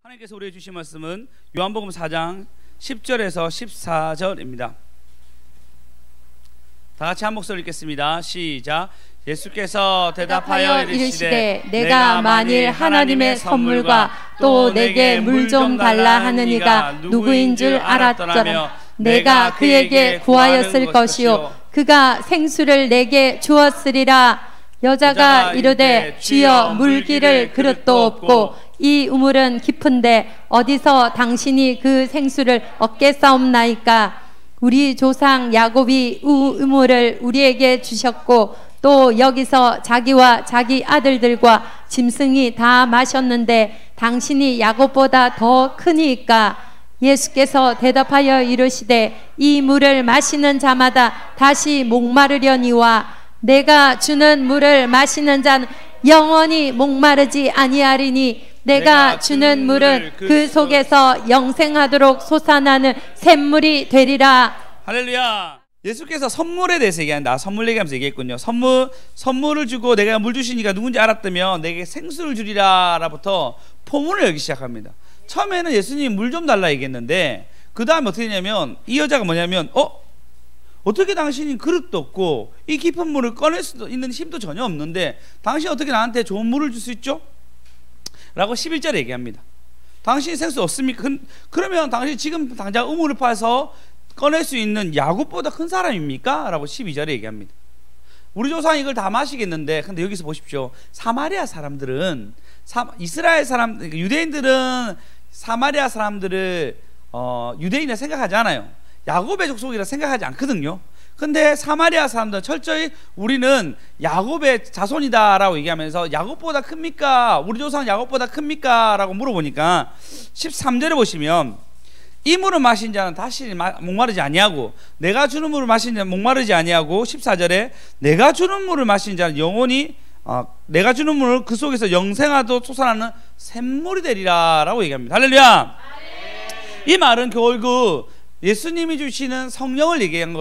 하나님께서 우리에게 주신 말씀은 요한복음 4장 10절에서 14절입니다. 다 같이 한 목소리 읽겠습니다. 시작. 예수께서 대답하여 이르시되 내가 만일 하나님의 선물과 또 내게 물 좀 달라 하는 이가 누구인 줄 알았더라면 내가 그에게 구하였을 것이요 그가 생수를 내게 주었으리라. 여자가 이르되 주여 물기를 그릇도 없고 이 우물은 깊은데 어디서 당신이 그 생수를 얻겠사옵나이까? 우리 조상 야곱이 우물을 우리에게 주셨고 또 여기서 자기와 자기 아들들과 짐승이 다 마셨는데 당신이 야곱보다 더 크니까? 예수께서 대답하여 이르시되 이 물을 마시는 자마다 다시 목마르려니와 내가 주는 물을 마시는 자는 영원히 목마르지 아니하리니 내가 주는 물은 그 속에서 영생하도록 솟아나는 샘물이 되리라. 할렐루야. 예수께서 선물에 대해서 얘기한다. 선물 얘기하면서 얘기했군요. 선물을 주고 내가 물 주시니까 누군지 알았다면 내게 생수를 주리라 라부터 포문을 열기 시작합니다. 처음에는 예수님이 물 좀 달라 얘기했는데 그 다음에 어떻게 했냐면 이 여자가 뭐냐면 어떻게 당신이 그릇도 없고 이 깊은 물을 꺼낼 수 있는 힘도 전혀 없는데 당신이 어떻게 나한테 좋은 물을 줄 수 있죠? 라고 11절에 얘기합니다. 당신이 생수 없습니까? 그러면 당신이 지금 당장 우물을 파서 꺼낼 수 있는 야곱보다 큰 사람입니까? 라고 12절에 얘기합니다. 우리 조상이 이걸 다 마시겠는데 근데 여기서 보십시오. 사마리아 사람들은 이스라엘 사람 유대인들은 사마리아 사람들을 유대인이라 생각하지 않아요. 야곱의 족속이라 생각하지 않거든요. 근데 사마리아 사람들은 철저히 우리는 야곱의 자손이다 라고 얘기하면서 야곱보다 큽니까? 우리 조상 야곱보다 큽니까? 라고 물어보니까 13절에 보시면 이 물을 마신 자는 다시 목마르지 아니하고 내가 주는 물을 마신 자는 목마르지 아니하고 14절에 내가 주는 물을 마신 자는 영원히 내가 주는 물을 그 속에서 영생하도록 솟아나는 샘물이 되리라 라고 얘기합니다. 할렐루야. 이 말은 결국 예수님이 주시는 성령을 얘기한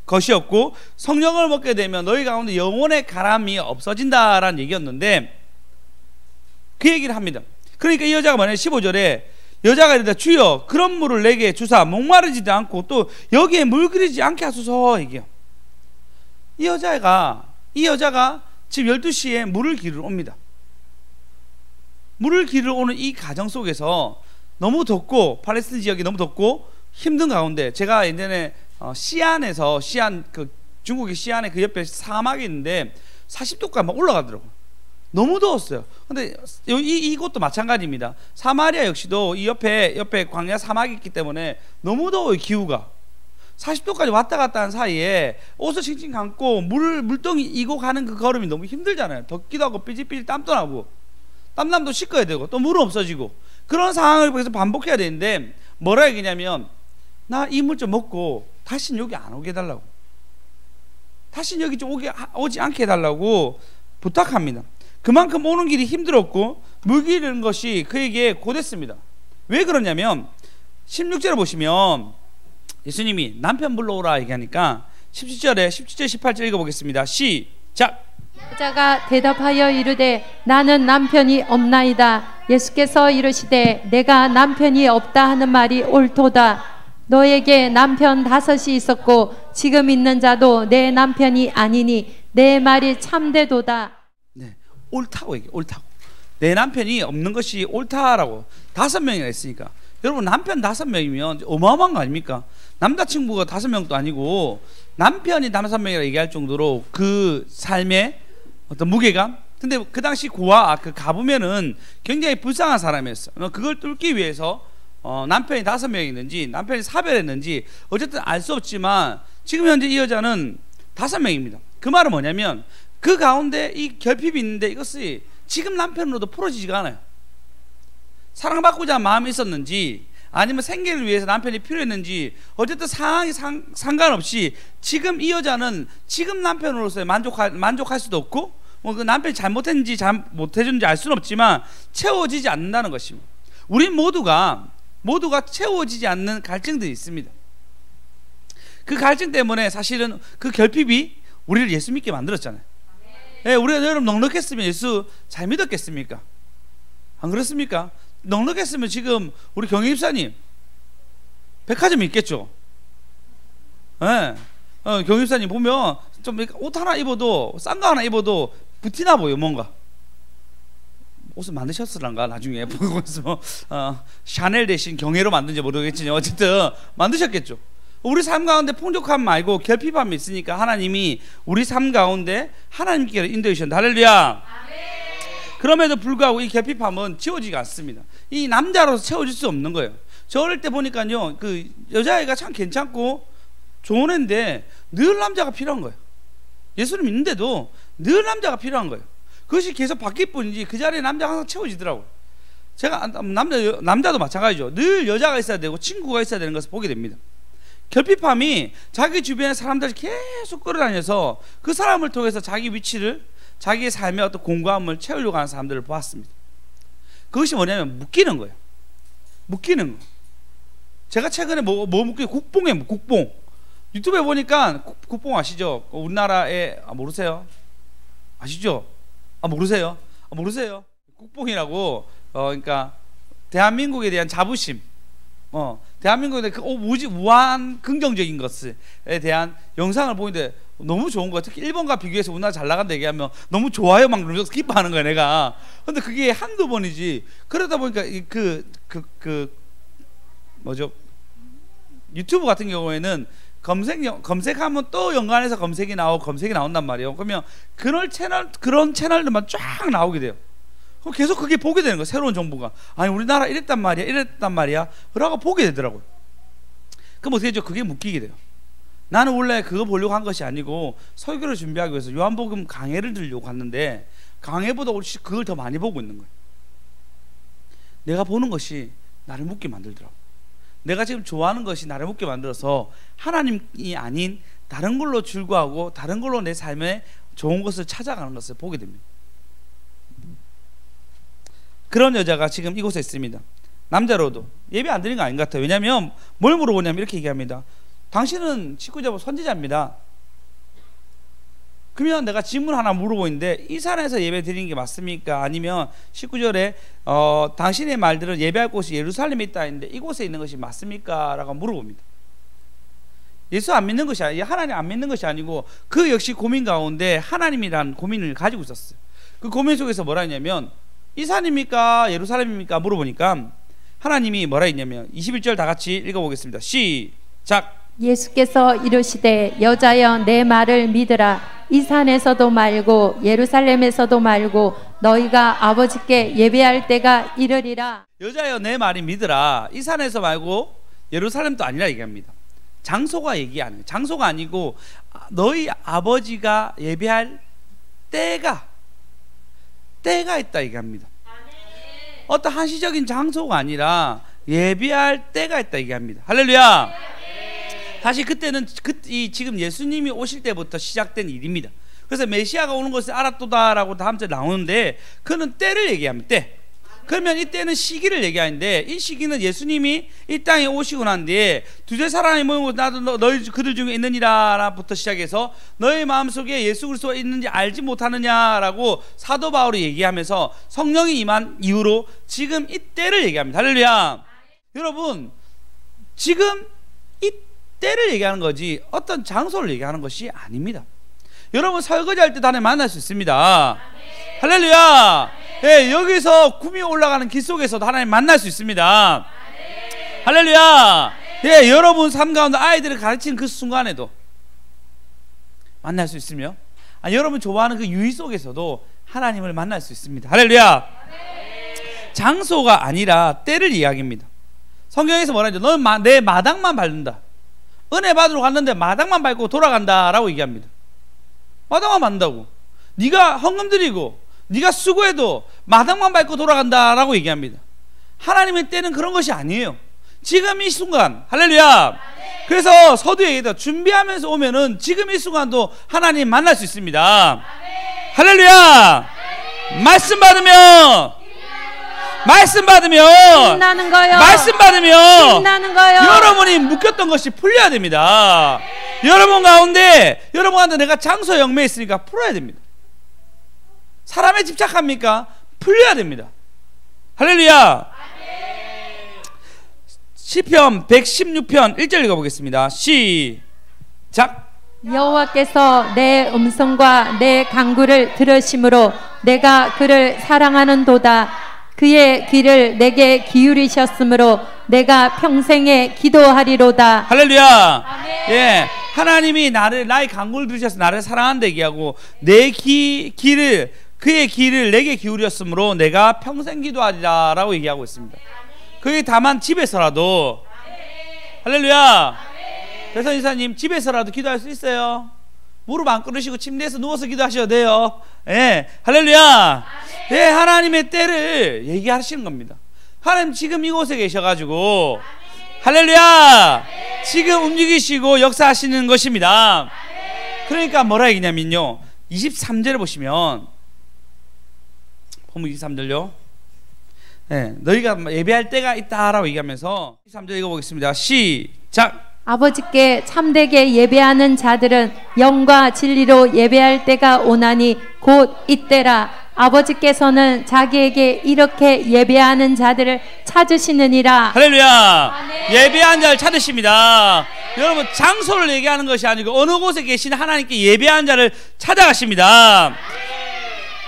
것이었고 성령을 먹게 되면 너희 가운데 영혼의 가람이 없어진다라는 얘기였는데 그 얘기를 합니다. 그러니까 이 여자가 뭐냐 15절에 여자가 이르되 주여 그런 물을 내게 주사 목마르지도 않고 또 여기에 물 그리지 않게 하소서 얘기해요. 이 여자가 지금 12시에 물을 기르러 옵니다. 물을 기르러 오는 이 과정 속에서 너무 덥고 팔레스타인 지역이 너무 덥고 힘든 가운데 제가 예전에 시안에서 중국의 시안에 그 옆에 사막이 있는데 40도까지 막 올라가더라고요. 너무 더웠어요. 근데 이곳도 마찬가지입니다. 사마리아 역시도 이 옆에 광야 사막이 있기 때문에 너무 더워요. 기후가 40도까지 왔다 갔다 하는 사이에 옷을 칭칭 감고 물덩이 이고 가는 그 걸음이 너무 힘들잖아요. 덥기도 하고 삐질삐질 땀도 나고 땀남도 씻어야 되고 또 물은 없어지고 그런 상황을 계속 반복해야 되는데 뭐라 얘기냐면 나 이 물 좀 먹고 다시는 여기 안 오게 해달라고, 다시는 여기 좀 오지 않게 해달라고 부탁합니다. 그만큼 오는 길이 힘들었고 물 기르는 것이 그에게 고됐습니다. 왜 그러냐면 16절에 보시면 예수님이 남편 불러오라 얘기하니까 17절 18절 읽어보겠습니다. 시작. 여자가 대답하여 이르되 나는 남편이 없나이다. 예수께서 이르시되 내가 남편이 없다 하는 말이 옳도다. 너에게 남편 5이 있었고 지금 있는 자도 내 남편이 아니니 내 말이 참되도다. 네, 옳다고 얘기해. 옳다고. 내 남편이 없는 것이 옳다라고 5명이나 했으니까 여러분 남편 5명이면 어마어마한 거 아닙니까? 남자친구가 5명도 아니고 남편이 5명이라 얘기할 정도로 그 삶의 어떤 무게감. 근데 그 당시 그 가부면은 굉장히 불쌍한 사람이었어요. 그걸 뚫기 위해서 남편이 5명이 있는지 남편이 사별했는지 어쨌든 알 수 없지만 지금 현재 이 여자는 5명입니다. 그 말은 뭐냐면 그 가운데 이 결핍이 있는데 이것이 지금 남편으로도 풀어지지가 않아요. 사랑받고자 하는 마음이 있었는지 아니면 생계를 위해서 남편이 필요했는지 어쨌든 상황이 상관없이 지금 이 여자는 지금 남편으로서의 만족할 수도 없고 그 남편이 잘못했는지 잘못해준지 알 수는 없지만 채워지지 않는다는 것입니다. 우리 모두가 채워지지 않는 갈증들이 있습니다. 그 갈증 때문에 사실은 그 결핍이 우리를 예수 믿게 만들었잖아요. 우리가 여러분 넉넉했으면 예수 잘 믿었겠습니까? 안 그렇습니까? 넉넉했으면 지금 우리 경임사님 백화점이 있겠죠. 예. 경임사님 보면 좀 옷 하나 입어도, 싼 거 하나 입어도 부티나 보여. 뭔가 옷을 만드셨을란가 나중에 보고 있으면 샤넬 대신 경혜로 만든지 모르겠지만 어쨌든 만드셨겠죠. 우리 삶 가운데 풍족함 말고 결핍함이 있으니까 하나님이 우리 삶 가운데 하나님께로 인도해 주셨다. 할렐루야. 그럼에도 불구하고 이 결핍함은 지워지지 않습니다. 이 남자로서 채워질 수 없는 거예요. 저 어릴 때 보니까요, 그 여자애가 참 괜찮고 좋은 애인데 늘 남자가 필요한 거예요. 예수를 믿는데도 늘 남자가 필요한 거예요. 그것이 계속 바뀔 뿐이지 그 자리에 남자가 항상 채워지더라고요. 제가 남자도 마찬가지죠. 늘 여자가 있어야 되고 친구가 있어야 되는 것을 보게 됩니다. 결핍함이 자기 주변의 사람들을 계속 끌어다녀서 그 사람을 통해서 자기 위치를, 자기의 삶의 어떤 공감을 채우려고 하는 사람들을 보았습니다. 그것이 뭐냐면 묶이는 거예요. 묶이는 거. 제가 최근에 뭐 묶여요? 국뽕이에요. 국뽕. 유튜브에 보니까 국뽕 아시죠? 우리나라에 모르세요? 아시죠? 모르세요? 모르세요? 국뽕이라고 그러니까 대한민국에 대한 자부심, 대한민국에 대한 그 무한 긍정적인 것에 대한 영상을 보는데 너무 좋은 거야. 특히 일본과 비교해서 우리나라 잘 나간다 얘기하면 너무 좋아요 막 누르면서 기뻐하는 거야 내가. 근데 그게 한두 번이지. 그러다 보니까 뭐죠? 유튜브 같은 경우에는 검색하면 또 연관해서 검색이 나온단 말이에요. 그러면 그런 채널들만 쫙 나오게 돼요. 그럼 계속 그게 보게 되는 거예요. 새로운 정보가. 아니 우리나라 이랬단 말이야 라고 보게 되더라고요. 그럼 어떻게 되죠? 그게 묶이게 돼요. 나는 원래 그거 보려고 한 것이 아니고 설교를 준비하기 위해서 요한복음 강해를 들려고 갔는데 강해보다 훨씬 그걸 더 많이 보고 있는 거예요. 내가 보는 것이 나를 묶게 만들더라고요. 내가 지금 좋아하는 것이 나를 묶게 만들어서 하나님이 아닌 다른 걸로 즐거워하고 다른 걸로 내 삶에 좋은 것을 찾아가는 것을 보게 됩니다. 그런 여자가 지금 이곳에 있습니다. 남자로도 예배 안 드리는 거 아닌 것 같아요. 왜냐하면 뭘 물어보냐면 이렇게 얘기합니다. 당신은 19절 선지자입니다. 그러면 내가 질문 하나 물어보고 있는데 이 산에서 예배 드리는 게 맞습니까? 아니면 19절에 당신의 말들은 예배할 곳이 예루살렘에 있다 했는데 이곳에 있는 것이 맞습니까? 라고 물어봅니다. 예수 안 믿는 것이 아니고 하나님 안 믿는 것이 아니고 그 역시 고민 가운데 하나님이란 고민을 가지고 있었어요. 그 고민 속에서 뭐라 했냐면 이 산입니까? 예루살렘입니까? 물어보니까 하나님이 뭐라 했냐면 21절 다 같이 읽어보겠습니다. 시작. 예수께서 이르시되 여자여 내 말을 믿으라. 이 산에서도 말고 예루살렘에서도 말고 너희가 아버지께 예배할 때가 이르리라. 여자여 내 말이 믿으라. 이 산에서 말고 예루살렘도 아니라 얘기합니다. 장소가 얘기하는, 장소가 아니고 너희 아버지가 예배할 때가 있다 얘기합니다. 어떤 한시적인 장소가 아니라 예배할 때가 있다 얘기합니다. 할렐루야. 사실 그때는 지금 예수님이 오실 때부터 시작된 일입니다. 그래서 메시아가 오는 것을 알았도다라고 다음 주에 나오는데 그는 때를 얘기합니다. 때. 그러면 이 때는 시기를 얘기하는데 이 시기는 예수님이 이 땅에 오시고 난 뒤에 두세 사람이 모이고 나도 너희 그들 중에 있느니라부터 시작해서 너희 마음속에 예수 그리스도가 있는지 알지 못하느냐라고 사도 바울이 얘기하면서 성령이 임한 이후로 지금 이 때를 얘기합니다. 할렐루야. 여러분 지금 이 때를 얘기하는 거지 어떤 장소를 얘기하는 것이 아닙니다. 여러분 설거지할 때 하나님 만날 수 있습니다. 할렐루야. 예, 여기서 구미 올라가는 길 속에서도 하나님 만날 수 있습니다. 할렐루야. 예, 여러분 삶 가운데 아이들을 가르치는 그 순간에도 만날 수 있으며 여러분 좋아하는 그 유희 속에서도 하나님을 만날 수 있습니다. 할렐루야. 장소가 아니라 때를 이야기합니다. 성경에서 뭐라 하죠? 너는 내 마당만 밟는다. 은혜 받으러 갔는데 마당만 밟고 돌아간다 라고 얘기합니다. 마당만 밟는다고. 네가 헌금 드리고 네가 수고해도 마당만 밟고 돌아간다 라고 얘기합니다. 하나님의 때는 그런 것이 아니에요. 지금 이 순간. 할렐루야. 그래서 서두에 얘기했다. 준비하면서 오면은 지금 이 순간도 하나님 만날 수 있습니다. 할렐루야. 말씀 받으면 빛나는 거요. 말씀 받으면 빛나는 거요. 여러분이 묶였던 것이 풀려야 됩니다. 여러분 가운데 내가 장소 영매에 있으니까 풀어야 됩니다. 사람에 집착합니까? 풀려야 됩니다. 할렐루야. 시편 116편 1절 읽어보겠습니다. 시작. 여호와께서 내 음성과 내 간구를 들으심으로 내가 그를 사랑하는도다. 그의 귀를 내게 기울이셨으므로 내가 평생에 기도하리로다. 할렐루야. 예, 하나님이 나의 간구를 들으셔서 나를 사랑한다 얘기하고 내 귀를 그의 귀를 내게 기울였으므로 내가 평생 기도하리라 라고 얘기하고 있습니다. 그게 다만 집에서라도. 할렐루야. 대선 이사님, 집에서라도 기도할 수 있어요. 무릎 안 꿇으시고 침대에서 누워서 기도하셔도 돼요. 예, 할렐루야. 예, 하나님의 때를 얘기하시는 겁니다. 하나님 지금 이곳에 계셔가지고 할렐루야, 지금 움직이시고 역사하시는 것입니다. 그러니까 뭐라 얘기냐면요, 23절에 보시면, 본문 23절요. 네, 너희가 예배할 때가 있다라고 얘기하면서 23절 읽어보겠습니다. 시작. 아버지께 참되게 예배하는 자들은 영과 진리로 예배할 때가 오나니 곧 이때라. 아버지께서는 자기에게 이렇게 예배하는 자들을 찾으시느니라. 할렐루야. 예배하는 자를 찾으십니다. 여러분, 장소를 얘기하는 것이 아니고 어느 곳에 계신 하나님께 예배하는 자를 찾아가십니다.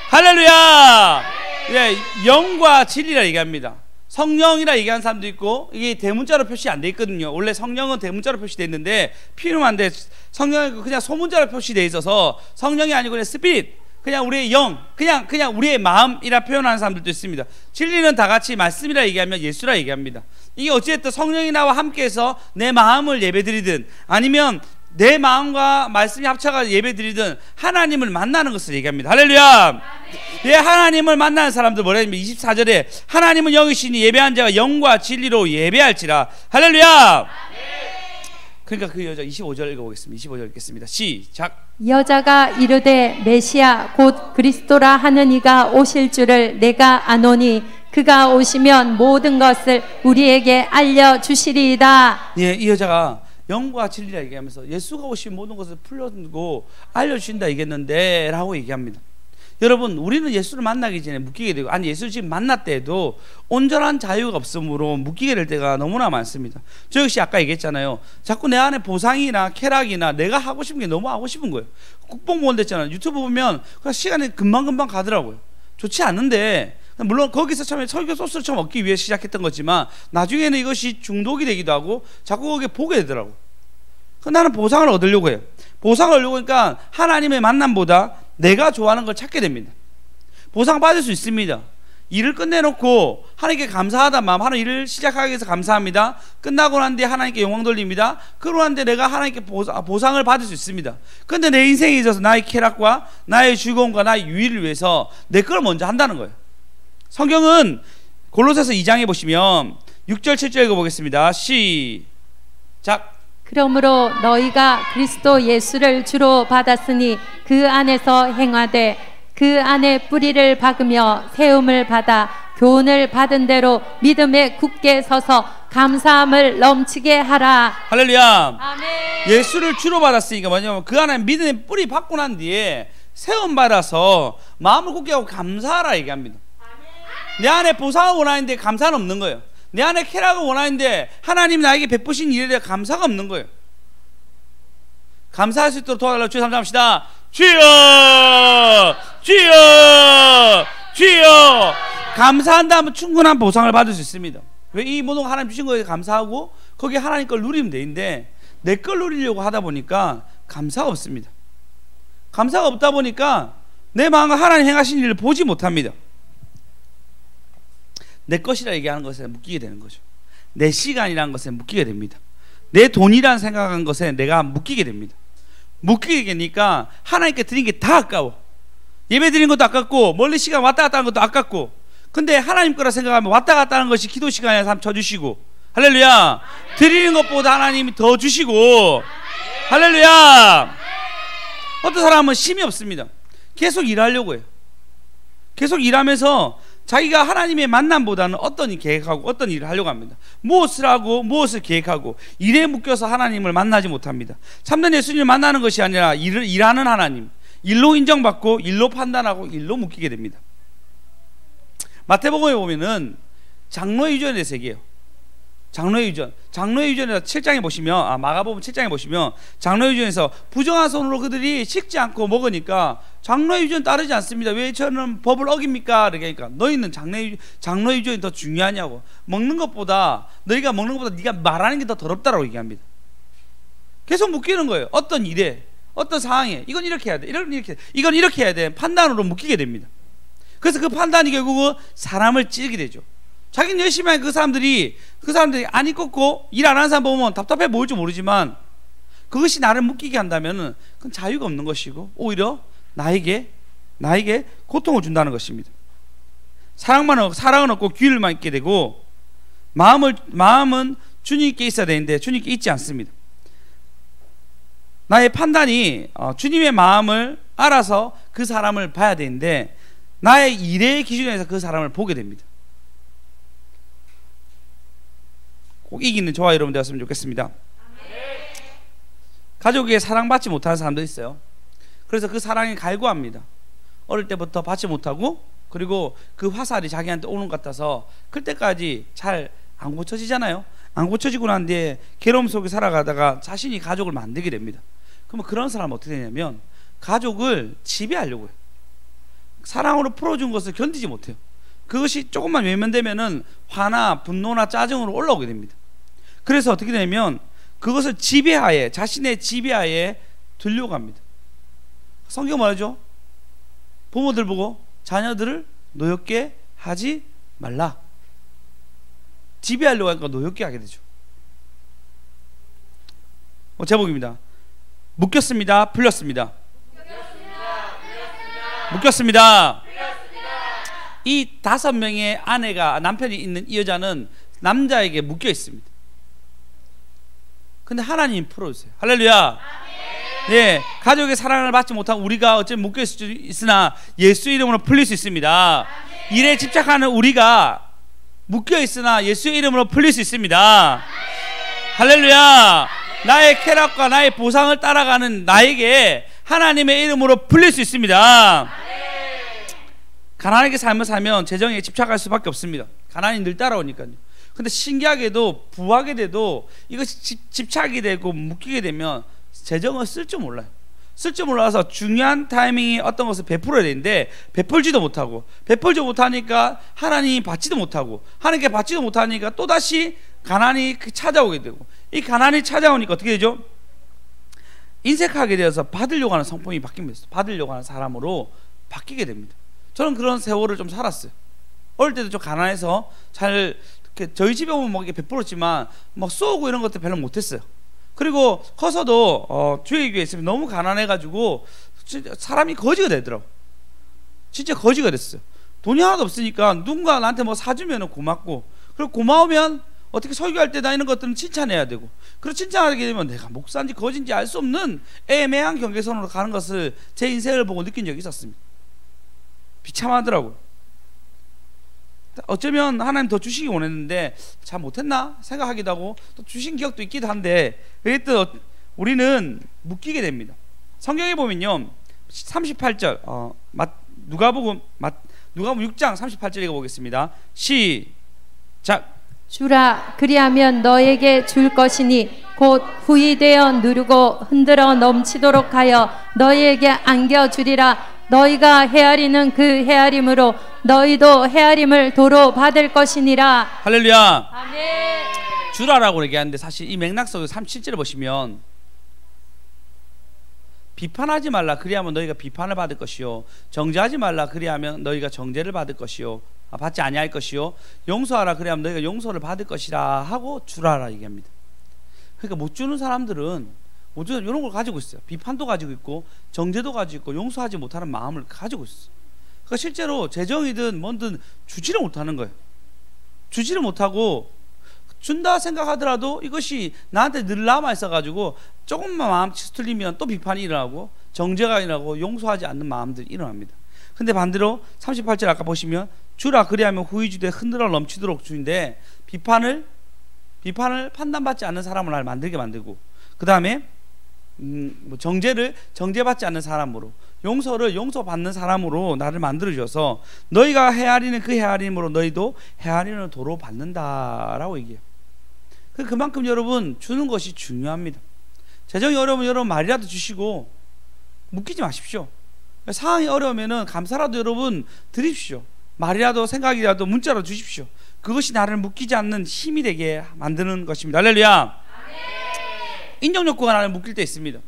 할렐루야. 예, 영과 진리라 얘기합니다. 성령이라 얘기하는 사람도 있고, 이게 대문자로 표시 안 돼 있거든요. 원래 성령은 대문자로 표시되어 있는데 필요한데 성령은 그냥 소문자로 표시되어 있어서 성령이 아니고 그냥 스피릿, 그냥 우리의 영, 그냥 우리의 마음이라 표현하는 사람들도 있습니다. 진리는 다 같이 말씀이라 얘기하면 예수라 얘기합니다. 이게 어찌됐든 성령이 나와 함께해서 내 마음을 예배드리든 아니면 내 마음과 말씀이 합쳐가 예배드리든 하나님을 만나는 것을 얘기합니다. 할렐루야. 예, 하나님을 만나는 사람들 뭐라 하냐면 24절에 하나님은 영이시니 예배한 자가 영과 진리로 예배할지라. 할렐루야. 그러니까 그 여자 25절 읽어보겠습니다. 25절 읽겠습니다. 시작. 여자가 이르되 메시아 곧 그리스도라 하는 이가 오실 줄을 내가 아노니 그가 오시면 모든 것을 우리에게 알려주시리이다. 예, 이 여자가 영과 진리라 얘기하면서 예수가 오신 모든 것을 풀어주고 알려주신다 얘기했는데 라고 얘기합니다. 여러분, 우리는 예수를 만나기 전에 묶이게 되고, 아니 예수를 지금 만났대도 온전한 자유가 없으므로 묶이게 될 때가 너무나 많습니다. 저 역시 아까 얘기했잖아요. 자꾸 내 안에 보상이나 쾌락이나 내가 하고 싶은 게 너무 하고 싶은 거예요. 국뽕무원 됐잖아요. 유튜브 보면 그냥 시간이 금방금방 가더라고요. 좋지 않은데, 물론 거기서 처음에 설교 소스를 처음 얻기 위해 시작했던 거지만 나중에는 이것이 중독이 되기도 하고 자꾸 거기에 보게 되더라고요. 나는 보상을 얻으려고 해요. 보상을 얻으려고 하니까 하나님의 만남보다 내가 좋아하는 걸 찾게 됩니다. 보상 받을 수 있습니다. 일을 끝내놓고 하나님께 감사하다 마음, 하는 일을 시작하기 위해서 감사합니다. 끝나고 난 뒤에 하나님께 영광 돌립니다. 그러고 난 뒤에 내가 하나님께 보상을 받을 수 있습니다. 그런데 내 인생에 있어서 나의 쾌락과 나의 즐거움과 나의 유의를 위해서 내 걸 먼저 한다는 거예요. 성경은 골로새서 2장에 보시면 6절 7절 읽어보겠습니다. 시작. 그러므로 너희가 그리스도 예수를 주로 받았으니 그 안에서 행하되 그 안에 뿌리를 박으며 세움을 받아 교훈을 받은 대로 믿음에 굳게 서서 감사함을 넘치게 하라. 할렐루야. 아멘. 예수를 주로 받았으니까 뭐냐면 그 안에 믿음의 뿌리 박고 난 뒤에 세움 받아서 마음을 굳게 하고 감사하라 얘기합니다. 내 안에 보상을 원하는데 감사는 없는 거예요. 내 안에 쾌락을 원하는데 하나님 나에게 베푸신 일에 대해 감사가 없는 거예요. 감사할 수 있도록 도와달라고 주여 감사합시다. 주여, 주여, 주여. 감사한다면 충분한 보상을 받을 수 있습니다. 왜? 이 모든 하나님 주신 거에 감사하고 거기에 하나님 걸 누리면 되는데 내 걸 누리려고 하다 보니까 감사가 없습니다. 감사가 없다 보니까 내 마음과 하나님 행하신 일을 보지 못합니다. 내 것이라 얘기하는 것에 묶이게 되는 거죠. 내 시간이라는 것에 묶이게 됩니다. 내 돈이라는 생각한 것에 내가 묶이게 됩니다. 묶이게 되니까 하나님께 드린 게 다 아까워. 예배 드린 것도 아깝고 멀리 시간 왔다 갔다 하는 것도 아깝고, 근데 하나님 거라 생각하면 왔다 갔다 하는 것이 기도 시간에 삶 쳐주시고, 할렐루야. 드리는 것보다 하나님이 더 주시고, 할렐루야. 어떤 사람은 힘이 없습니다. 계속 일하려고 해요. 계속 일하면서 자기가 하나님의 만남보다는 어떤 일 계획하고 어떤 일을 하려고 합니다. 무엇을 하고 무엇을 계획하고 일에 묶여서 하나님을 만나지 못합니다. 참된 예수님을 만나는 것이 아니라 일하는 하나님, 일로 인정받고 일로 판단하고 일로 묶이게 됩니다. 마태복음에 보면은 장로의 유전에 대해서 얘기해요. 장로의 유전. 장로의 유전에서 7장에 보시면, 마가복음 7장에 보시면 장로의 유전에서 부정한 손으로 그들이 식지 않고 먹으니까 장로의 유전 따르지 않습니다. 왜 저는 법을 어깁니까? 그러니까 너희는 장로의 유전이 더 중요하냐고. 먹는 것보다, 너희가 먹는 것보다 네가 말하는 게 더 더럽다라고 얘기합니다. 계속 묶이는 거예요. 어떤 일에, 어떤 상황에 이건 이렇게 해야 돼, 이건 이렇게 해야 돼 판단으로 묶이게 됩니다. 그래서 그 판단이 결국은 사람을 찌르게 되죠. 자기는 열심히 하는 그 사람들이 안 입고 일 안 하는 사람 보면 답답해 보일 줄 모르지만 그것이 나를 묶이게 한다면 그건 자유가 없는 것이고 오히려 나에게 고통을 준다는 것입니다. 사랑은 없고 규율만 있게 되고 마음은 주님께 있어야 되는데 주님께 있지 않습니다. 나의 판단이 주님의 마음을 알아서 그 사람을 봐야 되는데 나의 일의 기준에서 그 사람을 보게 됩니다. 꼭 이기는 저와 여러분 되었으면 좋겠습니다. 가족에게 사랑받지 못하는 사람도 있어요. 그래서 그 사랑이 갈구합니다. 어릴 때부터 받지 못하고 그리고 그 화살이 자기한테 오는 것 같아서 클 때까지 잘 안 고쳐지잖아요. 안 고쳐지고 난 뒤에 괴로움 속에 살아가다가 자신이 가족을 만들게 됩니다. 그러면 그런 사람은 어떻게 되냐면 가족을 지배하려고 해요. 사랑으로 풀어준 것을 견디지 못해요. 그것이 조금만 외면되면은 화나 분노나 짜증으로 올라오게 됩니다. 그래서 어떻게 되냐면 그것을 지배하에, 자신의 지배하에 들려고 합니다. 성경 뭐라죠? 부모들 보고 자녀들을 노엽게 하지 말라. 지배하려고 하니까 노엽게 하게 되죠. 제목입니다. 묶였습니다. 풀렸습니다. 묶였습니다. 이 5명의 남편이 있는 이 여자는 남자에게 묶여 있습니다. 근데 하나님 풀어주세요. 할렐루야. 네, 가족의 사랑을 받지 못한 우리가 어쩌면 묶여 있을 수 있으나 예수 이름으로 풀릴 수 있습니다. 일에 집착하는 우리가 묶여 있으나 예수의 이름으로 풀릴 수 있습니다. 할렐루야. 나의 쾌락과 나의 보상을 따라가는 나에게 하나님의 이름으로 풀릴 수 있습니다. 가난하게 삶을 살면 재정에 집착할 수밖에 없습니다. 가난이 늘 따라오니까요. 근데 신기하게도 부하게 돼도 이것이 집착이 되고 묶이게 되면 재정을 쓸 줄 몰라요. 쓸 줄 몰라서 중요한 타이밍에 어떤 것을 베풀어야 되는데 베풀지도 못하고, 베풀지 못하니까 하나님이 받지도 못하고, 하나님께 받지도 못하니까 또다시 가난이 찾아오게 되고, 이 가난이 찾아오니까 어떻게 되죠? 인색하게 되어서 받으려고 하는 성품이 바뀝니다. 받으려고 하는 사람으로 바뀌게 됩니다. 저는 그런 세월을 좀 살았어요. 어릴 때도 좀 가난해서 잘 이렇게 저희 집에 오면 뭐 이렇게 베풀었지만 막 쏘고 이런 것들 별로 못했어요. 그리고 커서도 주일교회에 있으면 너무 가난해가지고 진짜 사람이 거지가 되더라고. 진짜 거지가 됐어요. 돈이 하나도 없으니까 누군가 나한테 뭐 사주면 고맙고, 그리고 고마우면 어떻게 설교할 때 다니는 것들은 칭찬해야 되고, 그리고 칭찬하게 되면 내가 목사인지 거지인지 알 수 없는 애매한 경계선으로 가는 것을 제 인생을 보고 느낀 적이 있었습니다. 비참하더라고요. 어쩌면 하나님 더 주시기 원했는데 잘 못했나 생각하기도 하고, 또 주신 기억도 있기도 한데 그래도 우리는 묶이게 됩니다. 성경에 보면요 38절 누가복음 6장 38절 읽어보겠습니다. 시작. 주라, 그리하면 너에게 줄 것이니 곧 후이되어 누르고 흔들어 넘치도록 하여 너희에게 안겨주리라. 너희가 헤아리는 그 헤아림으로 너희도 헤아림을 도로 받을 것이니라. 할렐루야. 아멘. 주라라고 얘기하는데 사실 이 맥락 속에서 37절을 보시면 비판하지 말라 그리하면 너희가 비판을 받을 것이요, 정죄하지 말라 그리하면 너희가 정죄를 받을 것이요, 받지 아니할 것이요, 용서하라 그리하면 너희가 용서를 받을 것이라 하고 주라라 얘기합니다. 그러니까 못 주는 사람들은 모두는 이런 걸 가지고 있어요. 비판도 가지고 있고 정죄도 가지고 있고 용서하지 못하는 마음을 가지고 있어요. 그러니까 실제로 재정이든 뭐든 주지를 못하는 거예요. 주지를 못하고 준다 생각하더라도 이것이 나한테 늘 남아 있어가지고 조금만 마음치 틀리면 또 비판이 일어나고 정죄가 일어나고 용서하지 않는 마음들이 일어납니다. 근데 반대로 38절 아까 보시면 주라 그리하면 후히 주되 흔들어 넘치도록 주인데 비판을 판단받지 않는 사람을 날 만들게 만들고, 그 다음에 정죄받지 않는 사람으로, 용서를 용서받는 사람으로 나를 만들어 주셔서 너희가 헤아리는 그 헤아림으로 너희도 헤아리는 도로 받는다라고 얘기해요. 그만큼 여러분 주는 것이 중요합니다. 재정이 어려우면 여러분 말이라도 주시고 묶이지 마십시오. 상황이 어려우면 감사라도 여러분 드립시오. 말이라도 생각이라도 문자로 주십시오. 그것이 나를 묶이지 않는 힘이 되게 만드는 것입니다. 할렐루야. 인정 욕구가 나를 묶일 때 있습니다.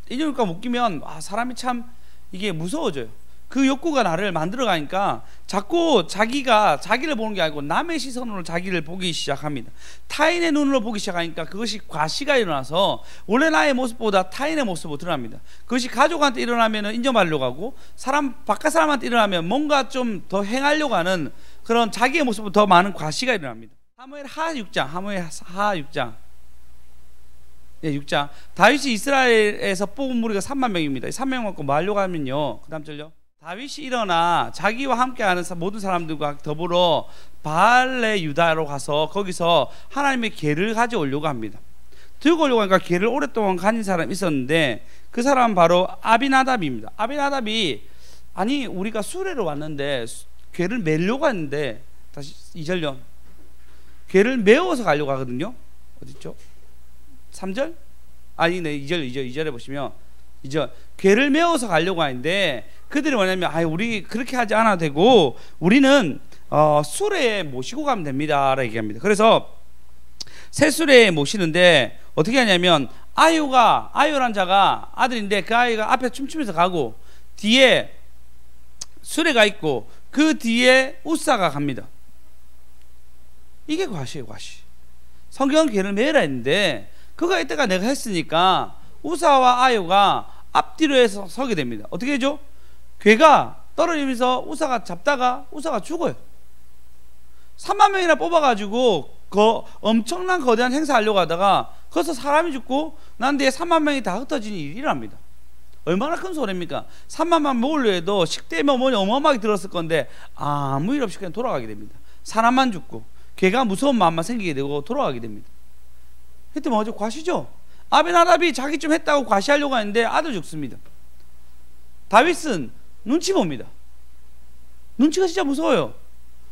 인정 욕구가 묶이면 사람이 참 이게 무서워져요. 그 욕구가 나를 만들어 가니까 자꾸 자기를 보는 게 아니고 남의 시선으로 자기를 보기 시작합니다. 타인의 눈으로 보기 시작하니까 그것이 과시가 일어나서 원래 나의 모습보다 타인의 모습으로 드러납니다. 그것이 가족한테 일어나면 인정받으려고 하고 바깥 사람한테 일어나면 뭔가 좀 더 행하려고 하는 그런 자기의 모습보다 더 많은 과시가 일어납니다. 사무엘 하 6장 6장 다윗이 이스라엘에서 뽑은 무리가 3만 명입니다. 3명 갖고 뭐 하려고 하면요, 그 다음 절요. 다윗이 일어나 자기와 함께하는 모든 사람들과 더불어 바알레 유다로 가서 거기서 하나님의 궤를 가져오려고 합니다. 들고 오려고 하니까 궤를 오랫동안 가진 사람이 있었는데 그 사람은 바로 아비나답입니다. 아비나답이 우리가 수레로 왔는데 궤를 메려고 했는데, 다시 2절요. 궤를 메워서 가려고 하거든요. 어딨죠? 3절? 2절에 보시면 2절. 궤를 메워서 가려고 하는데 그들이 뭐냐면 우리 그렇게 하지 않아도 되고 우리는 수레에 모시고 가면 됩니다 라고 얘기합니다. 그래서 새 수레에 모시는데 어떻게 하냐면 아유란 자가 아들인데 그 아이가 앞에 춤추면서 가고 뒤에 수레가 있고 그 뒤에 우사가 갑니다. 이게 과시예요, 과시. 성경은 궤를 메라 했는데 그가 이때가 내가 했으니까 우사와 아유가 앞뒤로 해서 서게 됩니다. 어떻게 해죠? 궤가 떨어지면서 우사가 잡다가 우사가 죽어요. 3만 명이나 뽑아가지고 엄청난 거대한 행사하려고 하다가 거기서 사람이 죽고 난 뒤에 3만 명이 다 흩어지는 일이 일어납니다. 얼마나 큰 소리입니까? 3만 명 모으려 해도 식대면 뭐니 어마어마하게 들었을 건데 아무 일 없이 그냥 돌아가게 됩니다. 사람만 죽고 궤가 무서운 마음만 생기게 되고 돌아가게 됩니다. 그때 뭐죠? 과시죠. 아비나답이 자기 좀 했다고 과시하려고 하는데 아들 죽습니다. 다윗은 눈치 봅니다. 눈치가 진짜 무서워요.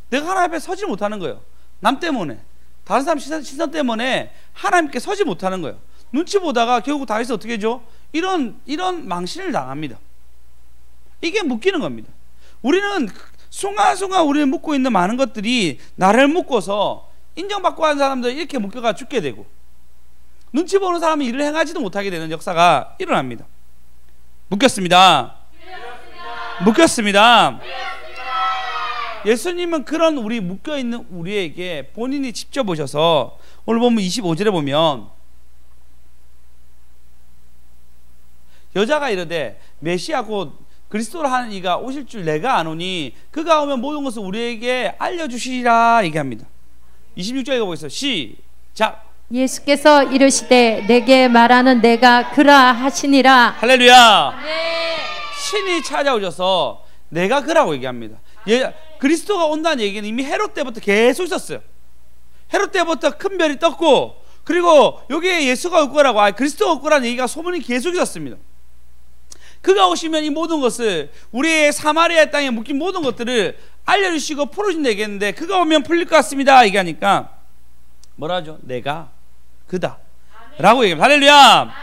내가 하나님 앞에 서지 못하는 거예요. 남 때문에, 다른 사람 시선 때문에 하나님께 서지 못하는 거예요. 눈치 보다가 결국 다윗은 어떻게 해줘? 이런 망신을 당합니다. 이게 묶이는 겁니다. 우리는 순간순간 우리는 묶고 있는 많은 것들이 나를 묶어서 인정받고 하는 사람들 이렇게 묶여가 죽게 되고 눈치 보는 사람은 일을 행하지도 못하게 되는 역사가 일어납니다. 묶였습니다. 묶였습니다. 예수님은 그런 우리 묶여있는 우리에게 본인이 직접 오셔서 오늘 보면 25절에 보면 여자가 이르되 메시아 곧 그리스도를 하는 이가 오실 줄 내가 아노니 그가 오면 모든 것을 우리에게 알려주시리라 얘기합니다. 26절 읽어보겠습니다. 시작. 예수께서 이르시되 내게 말하는 내가 그라 하시니라. 할렐루야. 네. 신이 찾아오셔서 내가 그라고 얘기합니다. 그리스도가 온다는 얘기는 이미 헤롯 때부터 계속 있었어요. 헤롯 때부터 큰 별이 떴고 그리고 여기에 예수가 올 거라고 그리스도가 올 거라는 얘기가 소문이 계속 있었습니다. 그가 오시면 이 모든 것을 우리의 사마리아 땅에 묶인 모든 것들을 알려주시고 풀어준다 얘기했는데 그가 오면 풀릴 것 같습니다 얘기하니까 뭐라 하죠? 내가 그다 라고 얘기합니다. 할렐루야.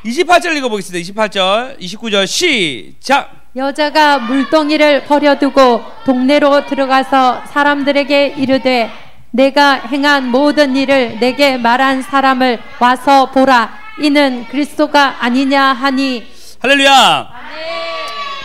28절 읽어보겠습니다. 28절 29절 시작. 여자가 물동이를 버려두고 동네로 들어가서 사람들에게 이르되 내가 행한 모든 일을 내게 말한 사람을 와서 보라. 이는 그리스도가 아니냐 하니. 할렐루야. 아멘.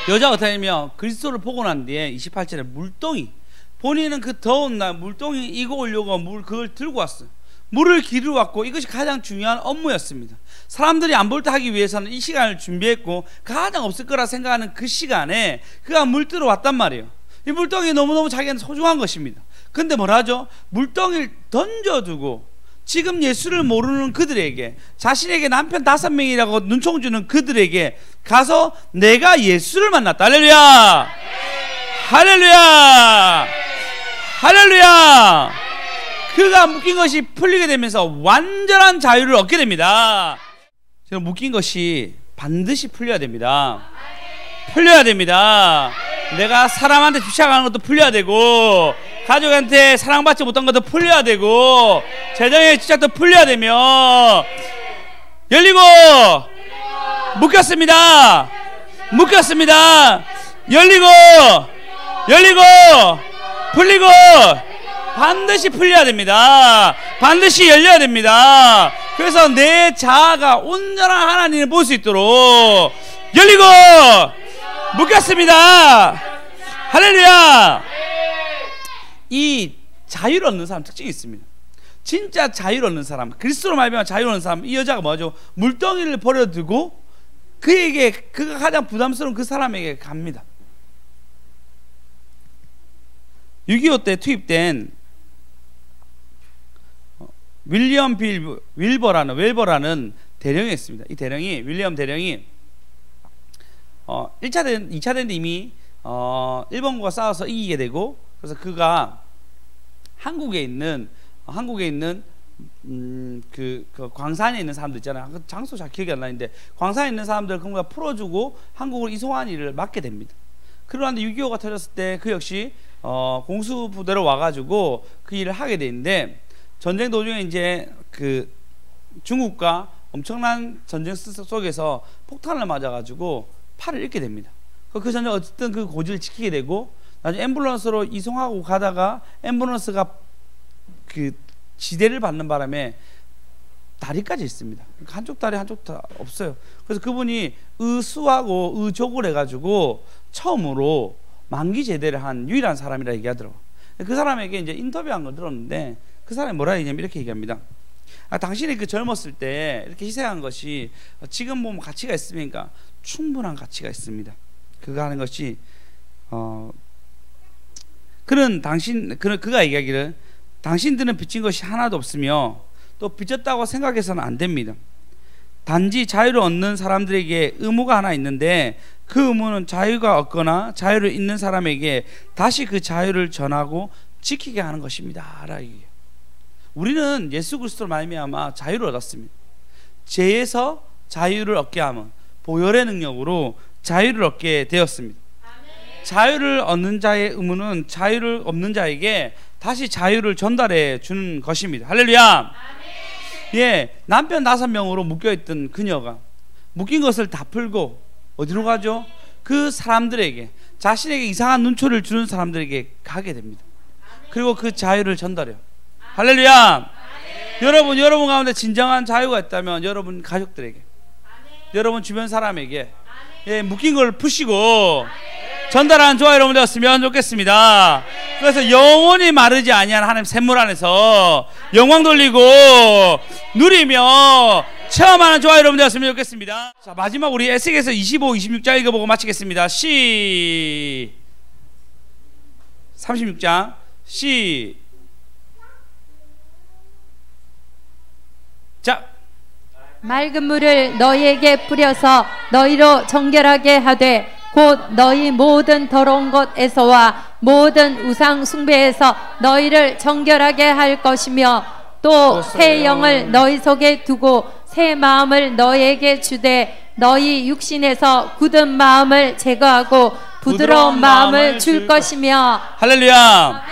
여자가 어떻게 하냐면 그리스도를 보고 난 뒤에 28절에 물동이 본인은 그 더운 날 물동이 이고 오려고 그걸 들고 왔어요. 물을 기르러 왔고 이것이 가장 중요한 업무였습니다. 사람들이 안 볼 때 하기 위해서는 이 시간을 준비했고 가장 없을 거라 생각하는 그 시간에 그가 물 뜨러 왔단 말이에요. 이 물동이 너무너무 자기한테 소중한 것입니다. 근데 뭐라 하죠? 물동이를 던져두고 지금 예수를 모르는 그들에게 자신에게 남편 5명이라고 눈총 주는 그들에게 가서 내가 예수를 만났다. 할렐루야. 할렐루야. 할렐루야. 그가 묶인 것이 풀리게 되면서 완전한 자유를 얻게 됩니다. 지금 묶인 것이 반드시 풀려야 됩니다. 풀려야 됩니다. 내가 사람한테 집착하는 것도 풀려야 되고 가족한테 사랑받지 못한 것도 풀려야 되고 재정의 집착도 풀려야 되며 열리고 묶였습니다. 열리고 풀리고 반드시 풀려야 됩니다. 반드시 열려야 됩니다. 그래서 내 자아가 온전한 하나님을 볼 수 있도록 열리고 묶였습니다. 할렐루야. 이 자유를 얻는 사람 특징이 있습니다. 진짜 자유를 얻는 사람, 그리스도로 말미암아 자유를 얻는 사람, 이 여자가 뭐죠? 물덩이를 버려두고 그에게, 그가 가장 부담스러운 그 사람에게 갑니다. 6.25 때 투입된 윌리엄 빌 웰버라는 대령이 있습니다. 이 대령이, 윌리엄 대령이 1차 대전, 2차 대전 이미 일본과 싸워서 이기게 되고, 그래서 그가 한국에 있는 그 광산에 있는 사람들 있잖아요. 그 장소 잘 기억이 안 나는데 광산에 있는 사람들 그가 풀어주고 한국으로 이송한 일을 맡게 됩니다. 그런데 6.25가 터졌을 때 그 역시 공수부대로 와가지고 그 일을 하게 되는데, 전쟁 도중에 이제 그 중국과 엄청난 전쟁 속에서 폭탄을 맞아가지고 팔을 잃게 됩니다. 그 전쟁 어쨌든 그 고지를 지키게 되고, 나중에 앰뷸런스로 이송하고 가다가 앰뷸런스가 그 지대를 받는 바람에 다리까지 있습니다. 한쪽 다리 한쪽 다 없어요. 그래서 그분이 의수하고 의족을 해가지고 처음으로 만기 제대를 한 유일한 사람이라 얘기하더라고요. 그 사람에게 이제 인터뷰한 걸 들었는데 그 사람이 뭐라 얘기냐면 이렇게 얘기합니다. 당신이 그 젊었을 때 이렇게 희생한 것이 지금 보면 가치가 있습니까? 충분한 가치가 있습니다. 그가 하는 것이 그가 얘기하기를, 당신들은 빚진 것이 하나도 없으며 또 빚졌다고 생각해서는 안 됩니다. 단지 자유를 얻는 사람들에게 의무가 하나 있는데, 그 의무는 자유가 없거나 자유를 잃는 사람에게 다시 그 자유를 전하고 지키게 하는 것입니다. 라고 얘기해요. 우리는 예수 그리스도로 말미암아 자유를 얻었습니다. 죄에서 자유를 얻게 하면 보혈의 능력으로 자유를 얻게 되었습니다. 자유를 얻는 자의 의무는 자유를 없는 자에게 다시 자유를 전달해 주는 것입니다. 할렐루야. 예, 남편 5명으로 묶여있던 그녀가 묶인 것을 다 풀고 어디로 가죠? 그 사람들에게, 자신에게 이상한 눈초리를 주는 사람들에게 가게 됩니다. 그리고 그 자유를 전달해요. 할렐루야. 여러분 가운데 진정한 자유가 있다면 여러분 가족들에게, 여러분 주변 사람에게 묶인 걸 푸시고 전달하는 저와 여러분 되었으면 좋겠습니다. 그래서 영원히 마르지 아니한 하나님 샘물 안에서 영광 돌리고 누리며 체험하는 저와 여러분 되었으면 좋겠습니다. 자, 마지막 우리 에스겔서 25, 26장 읽어보고 마치겠습니다. 36장 자, 맑은 물을 너희에게 뿌려서 너희로 정결하게 하되 곧 너희 모든 더러운 것에서와 모든 우상 숭배에서 너희를 정결하게 할 것이며 또 새 영을 너희 속에 두고 새 마음을 너희에게 주되 너희 육신에서 굳은 마음을 제거하고 부드러운 마음을 줄 것이며. 할렐루야.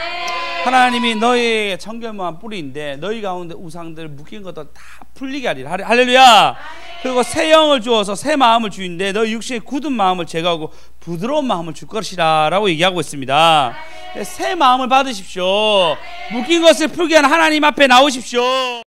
하나님이 너희의 정결한 뿌리인데 너희 가운데 우상들 묶인 것도 다 풀리게 하리라. 할렐루야. 그리고 새 영을 주어서 새 마음을 주인데 너희 육신의 굳은 마음을 제거하고 부드러운 마음을 줄 것이라 라고 얘기하고 있습니다. 새 마음을 받으십시오. 묶인 것을 풀게 하는 하나님 앞에 나오십시오.